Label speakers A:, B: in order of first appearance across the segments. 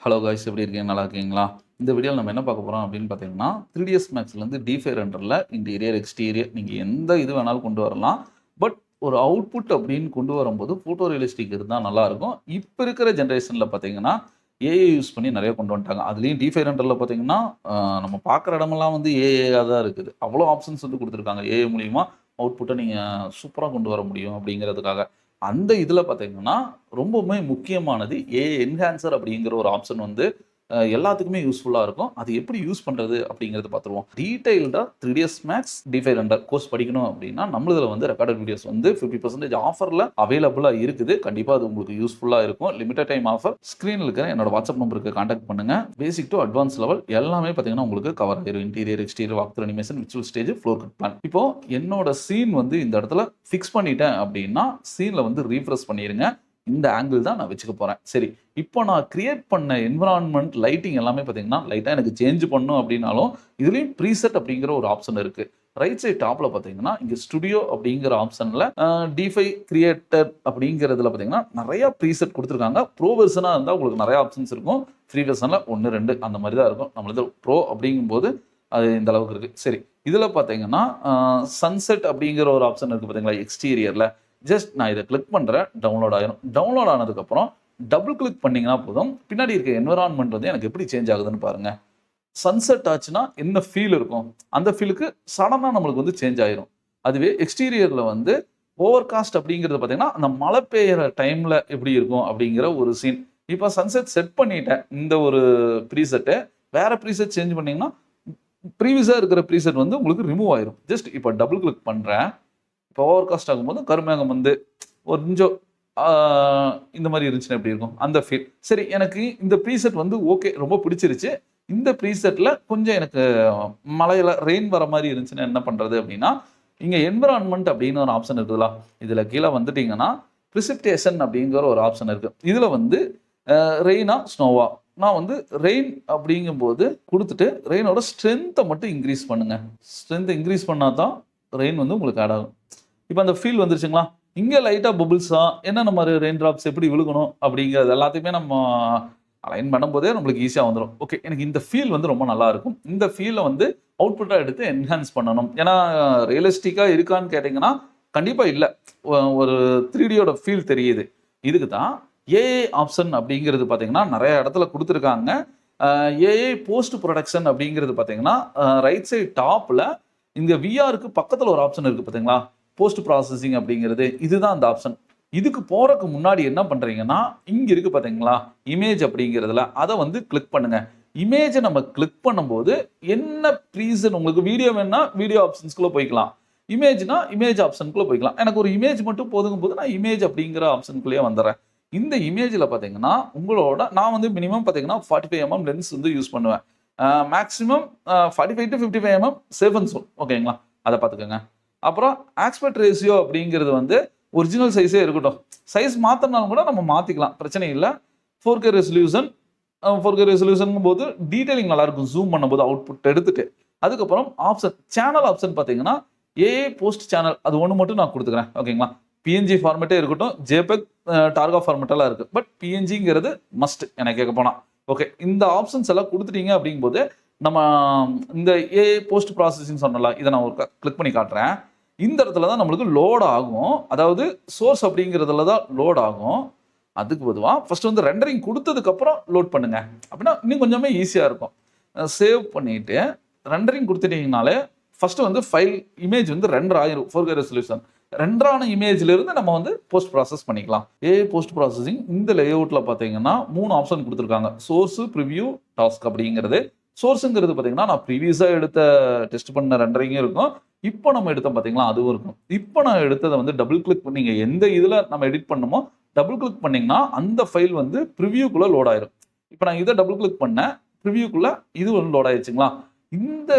A: Hello guys, எப்படி இருக்கீங்க? நல்லா இருக்கீங்களா? இந்த வீடியோவில் நம்ம என்ன பார்க்க போகிறோம் அப்படின்னு பார்த்தீங்கன்னா, 3ds Maxலேருந்து D5 ரெண்டரில் இன்டீரியர், எக்ஸ்டீரியர் நீங்கள் எந்த இது வேணாலும் கொண்டு வரலாம். பட் ஒரு அவுட்புட் அப்படின்னு கொண்டு வரும்போது ஃபோட்டோ ரியலிஸ்டிக் இருந்தால் நல்லாயிருக்கும். இப்போ இருக்கிற ஜென்ரேஷனில் பார்த்தீங்கன்னா, ஏஐ யூஸ் பண்ணி நிறைய கொண்டு வந்துட்டாங்க. அதுலேயும் D5 ரெண்டரில் பார்த்தீங்கன்னா, நம்ம பார்க்குற இடமெல்லாம் வந்து ஏஐயாக தான் இருக்குது. அவ்வளோ ஆப்ஷன்ஸ் வந்து கொடுத்துருக்காங்க. ஏஐ மூலிமா அவுட்புட்டை நீங்கள் சூப்பராக கொண்டு வர முடியும் அப்படிங்கிறதுக்காக. அந்த இதில் பார்த்தீங்கன்னா, ரொம்பவுமே முக்கியமானது ஏஐ என்ஹான்சர் அப்படிங்கிற ஒரு ஆப்ஷன் வந்து எல்லாத்துக்குமே யூஸ்ஃபுல்லா இருக்கும். அது எப்படி யூஸ் பண்றது அப்படிங்கிறத பார்த்துருவோம். டீடைல்டா 3ds Max D5 render course படிக்கணும் அப்படின்னா, நம்மளுதுல வந்து ரெக்கார்டட் வீடியோஸ் வந்து 50% ஆஃபர்ல அவைலபிளா இருக்குது. கண்டிப்பா அது உங்களுக்கு யூஸ்ஃபுல்லா இருக்கும். Limited time offer. ஸ்கிரீன்ல இருக்கிற என்னோட வாட்ஸ்அப் நம்பருக்கு கான்டாக்ட் பண்ணுங்க. பேசிக் டு அட்வான்ஸ் லெவல் எல்லாமே பார்த்தீங்கன்னா உங்களுக்கு கவர் ஆயிரும். Interior, exterior, walk through animation, virtual stage, floor cut plan. இப்போ என்னோட சீன் வந்து இந்த இடத்துல ஃபிக்ஸ் பண்ணிட்டேன் அப்படின்னா, சீன்ல வந்து ரீஃப்ரெஷ் பண்ணிருங்க. இந்த ஆங்கிள் தான் நான் வச்சுக்க போறேன். சரி, இப்போ நான் கிரியேட் பண்ண என்விரான்மென்ட், லைட்டிங் எல்லாமே பார்த்தீங்கன்னா, லைட்டா எனக்கு சேஞ்ச் பண்ணணும் அப்படின்னாலும், இதுலயும் ப்ரீசெட் அப்படிங்கிற ஒரு ஆப்ஷன் இருக்கு. ரைட் சைட் டாப்ல பார்த்தீங்கன்னா, இங்க ஸ்டுடியோ அப்படிங்கிற ஆப்ஷன்ல D5 கிரியேட்டர் அப்படிங்கிறதுல பார்த்தீங்கன்னா, நிறைய ப்ரீசெட் கொடுத்துருக்காங்க. ப்ரோ வெர்ஷனா இருந்தா உங்களுக்கு நிறைய ஆப்ஷன்ஸ் இருக்கும். ஃப்ரீ வெர்ஷன்ல 1, 2 அந்த மாதிரி தான் இருக்கும். நம்மளது ப்ரோ அப்படிங்கும்போது அது இந்த அளவுக்கு இருக்கு. சரி, இதுல பார்த்தீங்கன்னா, சன்செட் அப்படிங்கிற ஒரு ஆப்ஷன் இருக்கு பார்த்தீங்களா எக்ஸ்டீரியர்ல. ஜஸ்ட் நான் இதை கிளிக் பண்றேன், டவுன்லோட் ஆயிரும். டவுன்லோட் ஆனதுக்கப்புறம் டபுள் கிளிக் பண்ணீங்கன்னா போதும், பின்னாடி இருக்க என்விரான்மென்ட் வந்து எனக்கு எப்படி சேஞ்ச் ஆகுதுன்னு பாருங்க. சன்செட் ஆச்சுன்னா என்ன ஃபீல் இருக்கும்? அந்த ஃபீலுக்கு சடனா நம்மளுக்கு வந்து சேஞ்ச் ஆயிரும். அதுவே எக்ஸ்டீரியர்ல வந்து ஓவர்காஸ்ட் அப்படிங்கிறது பார்த்தீங்கன்னா, அந்த மழை பெய்யுற டைம்ல எப்படி இருக்கும் அப்படிங்கிற ஒரு சீன். இப்ப சன்செட் செட் பண்ணிட்டேன். இந்த ஒரு ப்ரீசெட்ட வேற ப்ரீசெட் சேஞ்ச் பண்ணீங்கன்னா, ப்ரீவியஸா இருக்கிற ப்ரீசெட் வந்து உங்களுக்கு ரிமூவ் ஆயிரும். ஜஸ்ட் இப்ப டபுள் கிளிக் பண்றேன். இப்போ ஓவர்காஸ்ட் ஆகும்போது கருமேகம் வந்து கொஞ்சம் இந்த மாதிரி இருந்துச்சுன்னா எப்படி இருக்கும்? அந்த ஃபீல். சரி, எனக்கு இந்த ப்ரீசெட் வந்து ஓகே, ரொம்ப பிடிச்சிருச்சு. இந்த ப்ரீசெட்ல கொஞ்சம் எனக்கு மழையில ரெயின் வர மாதிரி இருந்துச்சுன்னா என்ன பண்றது அப்படின்னா, இங்க என்விரான்மென்ட் அப்படின்னு ஒரு ஆப்ஷன் இருக்குதுல்ல. இதுல கீழ வந்துட்டீங்கன்னா, பிரிசிபிடேஷன் அப்படிங்கிற ஒரு ஆப்ஷன் இருக்கு. இதுல வந்து ரெயினா, ஸ்னோவா? நான் வந்து ரெயின் அப்படிங்கும்போது குடுத்துட்டு, ரெயினோட ஸ்ட்ரென்த்த மட்டும் இன்கிரீஸ் பண்ணுங்க. ஸ்ட்ரென்த் இன்கிரீஸ் பண்ணா தான் ரெயின் வந்து உங்களுக்கு ஆட் ஆகும். இப்ப அந்த ஃபீல் வந்துருச்சுங்களா? இங்க லைட்டா பபிள்ஸா என்னென்ன மாரி ரெயின் டிராப்ஸ் எப்படி விழுகணும் அப்படிங்கிறது எல்லாத்தையுமே நம்ம அலைன் பண்ணும்போதே நம்மளுக்கு ஈஸியா வந்துரும். ஓகே, எனக்கு இந்த ஃபீல் வந்து ரொம்ப நல்லா இருக்கும். இந்த ஃபீல வந்து அவுட்புட்டா எடுத்து என்ஹான்ஸ் பண்ணணும். ஏன்னா ரியலிஸ்டிக்கா இருக்கான்னு கேட்டீங்கன்னா, கண்டிப்பா இல்ல. ஒரு 3Dயோட ஃபீல் தெரியுது. இதுக்கு தான் ஏஐ ஆப்ஷன் அப்படிங்கிறது பார்த்தீங்கன்னா, நெறைய இடத்துல குடுத்துருக்காங்க. ஏஐ போஸ்ட் புரொடக்ஷன் அப்படிங்கிறது பார்த்தீங்கன்னா, ரைட் சைட் டாப்ல இங்க விஆர்‌க்கு பக்கத்துல ஒரு ஆப்ஷன் இருக்கு பார்த்தீங்களா? போஸ்ட் ப்ராசஸிங் அப்படிங்கிறது. இதுதான் அந்த ஆப்ஷன். இதுக்கு போறக்கு முன்னாடி என்ன பண்றீங்கன்னா, இங்க இருக்கு பார்த்தீங்களா? இமேஜ் அப்படிங்கிறதுல அத வந்து கிளிக் பண்ணுங்க. இமேஜ நம்ம கிளிக் பண்ணும்போது என்ன ப்ரீசெட் உங்களுக்கு வீடியோ வேணும்னா வீடியோ ஆப்ஷன்ஸ்குள்ள போய்க்கலாம். இமேஜ்னா இமேஜ் ஆப்ஷன்குள்ள போய்க்கலாம். எனக்கு ஒரு இமேஜ் மட்டும் போதுங்கும்போது நான் இமேஜ் அப்படிங்கிற ஆப்ஷன்குள்ளேயே வந்துர்றேன். இந்த இமேஜ்ல பார்த்தீங்கன்னா, உங்களோட நான் வந்து மினிமம் பார்த்தீங்கன்னா 45 லென்ஸ் வந்து யூஸ் பண்ணுவேன். Maximum 45 to 55 safe and zone. ஓகேங்களா? அத பார்த்துக்கங்க. அப்புறம் ஆஸ்பெக்ட் ரேஷியோ அப்படிங்கிறது வந்து ஒரிஜினல் சைஸே இருக்கட்டும். சைஸ் மாத்தனாலும் கூட நம்ம மாத்திக்கலாம். பிரச்சனை இல்ல. 4K ரெசல்யூஷன் 4K ரெசல்யூஷன்ங்கும்போது டீடைலிங் நல்லா இருக்கும். ஜூம் பண்ணும்போது அவுட்புட் எடுத்துட்டு. அதுக்கப்புறம் ஆப்ஷன் சேனல் ஆப்ஷன் பார்த்தீங்கன்னா, ஏஐ போஸ்ட் சேனல் அது ஒண்ணு மட்டும் நான் குடுத்துக்கிறேன். ஓகேங்களா? PNG ஃபார்மேட்டே இருக்கட்டும். JPEG, டார்கா ஃபார்மேட் எல்லாம் இருக்கு. பட் PNGங்கிறது மஸ்ட் என்ன கேட்க போனா. ஓகே. இந்த ஆப்ஷன்ஸ் எல்லாம் குடுத்துட்டீங்க அப்படிங்கும்போது, நம்ம இந்த ஏஐ போஸ்ட் ப்ராசஸிங் சொன்னேன்ல, இத நான் ஒரு கிளிக் பண்ணி காட்டுறேன். இந்த இடத்துல தான் நம்மளுக்கு லோட் ஆகும். அதாவது சோர்ஸ் அப்படிங்கிறதுல தான் லோட் ஆகும். அதுக்கு பொதுவா ஃபர்ஸ்ட் வந்து ரெண்டரிங் குடுத்ததுக்கு அப்புறம் லோட் பண்ணுங்க. அப்படின்னா இன்னும் கொஞ்சமே ஈஸியா இருக்கும். சேவ் பண்ணிட்டு ரெண்டரிங் குடுத்துட்டீங்கனாலே ஃபர்ஸ்ட் வந்து ஃபைல் இமேஜ் வந்து ரெண்டர் ஆயிரும் 4K ரெசல்யூஷன். ரெண்டர் ஆன இமேஜ்ல இருந்து நம்ம வந்து போஸ்ட் ப்ராசஸ் பண்ணிக்கலாம். ஏஐ போஸ்ட் ப்ராசஸிங் இந்த லேஅவுட்ல பார்த்தீங்கன்னா 3 ஆப்ஷன் குடுத்துருக்காங்க. சோர்ஸ், பிரிவ்யூ, டாஸ்க் அப்படிங்கிறது. சோர்ஸ்ங்கிறது பார்த்தீங்கன்னா, நான் ப்ரீவியஸா எடுத்த டெஸ்ட் பண்ண ரெண்டரிங்கும் இருக்கும். இப்போ நம்ம எடுத்தோம் பார்த்தீங்களா, அதுவும் இருக்கும். இப்போ நான் எடுத்தத வந்து டபுள் கிளிக் பண்ணி நீங்க எந்த இதுல நம்ம எடிட் பண்ணணுமோ, டபுள் கிளிக் பண்ணீங்கன்னா, அந்த ஃபைல் வந்து பிரிவ்யூக்குள்ள லோட் ஆயிரும். இப்போ நான் இத டபுள் கிளிக் பண்ணேன். பிரிவ்யூக்குள்ள இது வந்து லோட் ஆயிருச்சுங்களா? இந்த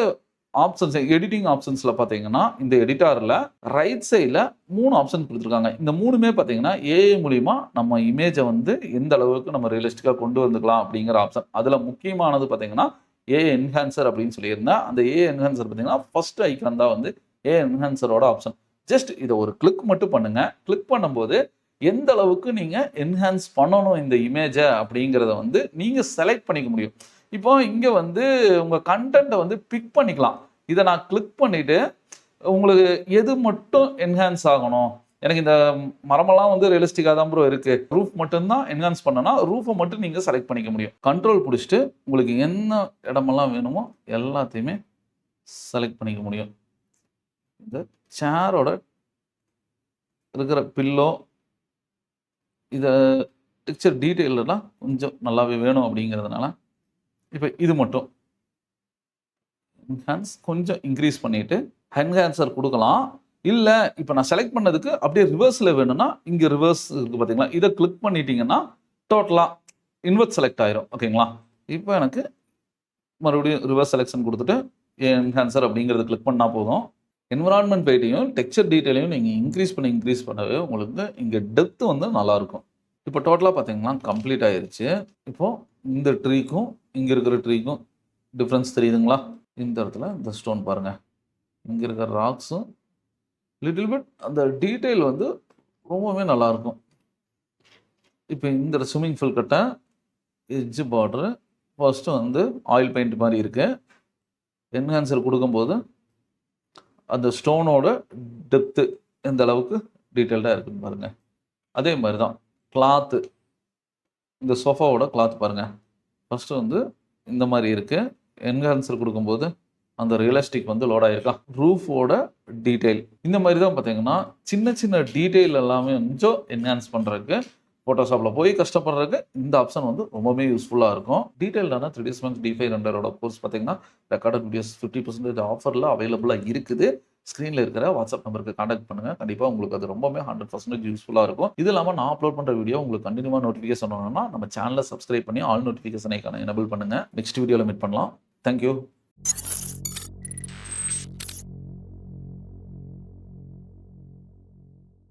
A: ஆப்ஷன்ஸ் எடிட்டிங் ஆப்ஷன்ஸ்ல பார்த்தீங்கன்னா, இந்த எடிட்டர்ல ரைட் சைட்ல 3 ஆப்ஷன் குடுத்துருக்காங்க. இந்த 3மே பார்த்தீங்கன்னா, ஏஐ மூலியமா நம்ம இமேஜ வந்து எந்த அளவுக்கு நம்ம ரியலிஸ்டிக்கா கொண்டு வந்துக்கலாம் அப்படிங்கிற ஆப்ஷன். அதுல முக்கியமானது பார்த்தீங்கன்னா, ஏஐ என்ஹான்சர் அப்படின்னு சொல்லியிருந்தேன். அந்த ஏஐ என்ஹான்சர் பார்த்தீங்கன்னா, ஃபர்ஸ்ட் ஐகான் தான் வந்து ஏஐ என்ஹான்சரோட ஆப்ஷன். ஜஸ்ட் இத ஒரு கிளிக் மட்டும் பண்ணுங்க. கிளிக் பண்ணும்போது எந்த அளவுக்கு நீங்கள் என்ஹான்ஸ் பண்ணணும் இந்த இமேஜை அப்படிங்கிறத வந்து நீங்கள் செலக்ட் பண்ணிக்க முடியும். இப்போ இங்கே வந்து உங்கள் கண்டென்ட்டை வந்து பிக் பண்ணிக்கலாம். இதை நான் கிளிக் பண்ணிவிட்டு உங்களுக்கு எது மட்டும் என்ஹான்ஸ் ஆகணும், எனக்கு இந்த மரமெல்லாம் வந்து ரியலிஸ்டிக்காக தான் ப்ரோ இருக்குது, ரூஃப் மட்டும்தான் என்ஹான்ஸ் பண்ணனா ரூஃபை மட்டும் நீங்கள் செலக்ட் பண்ணிக்க முடியும். கண்ட்ரோல் பிடிச்சிட்டு உங்களுக்கு என்ன இடமெல்லாம் வேணுமோ எல்லாத்தையுமே செலக்ட் பண்ணிக்க முடியும். இந்த சேரோட இருக்கிற பில்லோ இதை டெக்ஸ்சர் டீட்டெயிலெலாம் கொஞ்சம் நல்லாவே வேணும் அப்படிங்கிறதுனால இப்போ இது மட்டும் என்ஹான்ஸ் கொஞ்சம் இன்க்ரீஸ் பண்ணிவிட்டு என்ஹான்சர் கொடுக்கலாம். இல்லை இப்போ நான் செலக்ட் பண்ணதுக்கு அப்படியே ரிவர்ஸில் வேணும்னா இங்கே ரிவர்ஸ் இருக்குது பார்த்தீங்களா, இதை கிளிக் பண்ணிட்டீங்கன்னா டோட்டலாக இன்வெர்ட் செலக்ட் ஆயிரும். ஓகேங்களா, இப்போ எனக்கு மறுபடியும் ரிவர்ஸ் செலெக்ஷன் கொடுத்துட்டு என்ஹான்சர் அப்படிங்கிறத கிளிக் பண்ணால் போதும். என்விரான்மெண்ட் வெயிட்டையும் டெக்ஸ்சர் டீட்டெயிலையும் நீங்கள் இன்க்ரீஸ் பண்ணவே உங்களுக்கு இங்கே டெப்த்து வந்து நல்லாயிருக்கும். இப்போ டோட்டலாக பார்த்தீங்கன்னா கம்ப்ளீட் ஆயிருச்சு. இப்போது இந்த ட்ரீக்கும் இங்கே இருக்கிற ட்ரீக்கும் டிஃப்ரென்ஸ் தெரியுதுங்களா? இந்த இடத்துல இந்த ஸ்டோன் பாருங்கள், இங்கே இருக்கிற ராக்ஸும் லிட்டில் பிட் அந்த டீட்டெயில் வந்து ரொம்பவே நல்லாயிருக்கும். இப்போ இந்த ஸ்விம்மிங் ஃபூல் கட்டை எட்ஜ் பார்டரு ஃபர்ஸ்ட்டு வந்து ஆயில் பெயிண்ட் மாதிரி இருக்குது. என்ஹான்சர் கொடுக்கும்போது அந்த ஸ்டோனோட டெப்த்து எந்த அளவுக்கு டீட்டெயில்டாக இருக்குன்னு பாருங்கள். அதே மாதிரி தான் கிளாத்து, இந்த சோஃபாவோட கிளாத் பாருங்கள், ஃபஸ்ட்டு வந்து இந்த மாதிரி இருக்குது. என்ஹான்சர் கொடுக்கும்போது அந்த ரியலிஸ்டிக் வந்து லோட் ஆகிருக்கா, ரூஃபோட டீட்டெயில் இந்த மாதிரி தான் பார்த்தீங்கன்னா சின்ன சின்ன டீட்டெயில் எல்லாமே கொஞ்சம் என்ஹான்ஸ் பண்ணுறதுக்கு ஃபோட்டோஷாப்பில் போய் கஷ்டப்படுறதுக்கு இந்த ஆப்ஷன் வந்து ரொம்பவே யூஸ்ஃபுல்லாக இருக்கும். டீட்டெயில்டான 3ds Max D5 ரெண்டரோட கோர்ஸ் பார்த்தீங்கன்னா ரெக்கார்டட் வீடியோஸ் 50% ஆஃபரில் அவைலபிளாக இருக்குது. ஸ்க்ரீனில் இருக்கிற வாட்ஸ்அப் நம்பருக்கு கான்டாக்ட் பண்ணுங்கள். கண்டிப்பாக உங்களுக்கு அது ரொம்பவே 100% யூஸ்ஃபுல்லாக இருக்கும். இது இல்லாமல் நான் அப்லோட் பண்ணுற வீடியோ உங்களுக்கு கண்டினியூவாக நோட்டிஃபிகேஷன் வரணும்னா நம்ம சேனலை சப்ஸ்கிரைப் பண்ணி ஆல் நோட்டிஃபிகேஷன் ஐக்கானை எனபிள் பண்ணுங்கள். நெக்ஸ்ட் வீடியோவில் மீட் பண்ணலாம். தேங்க்யூ.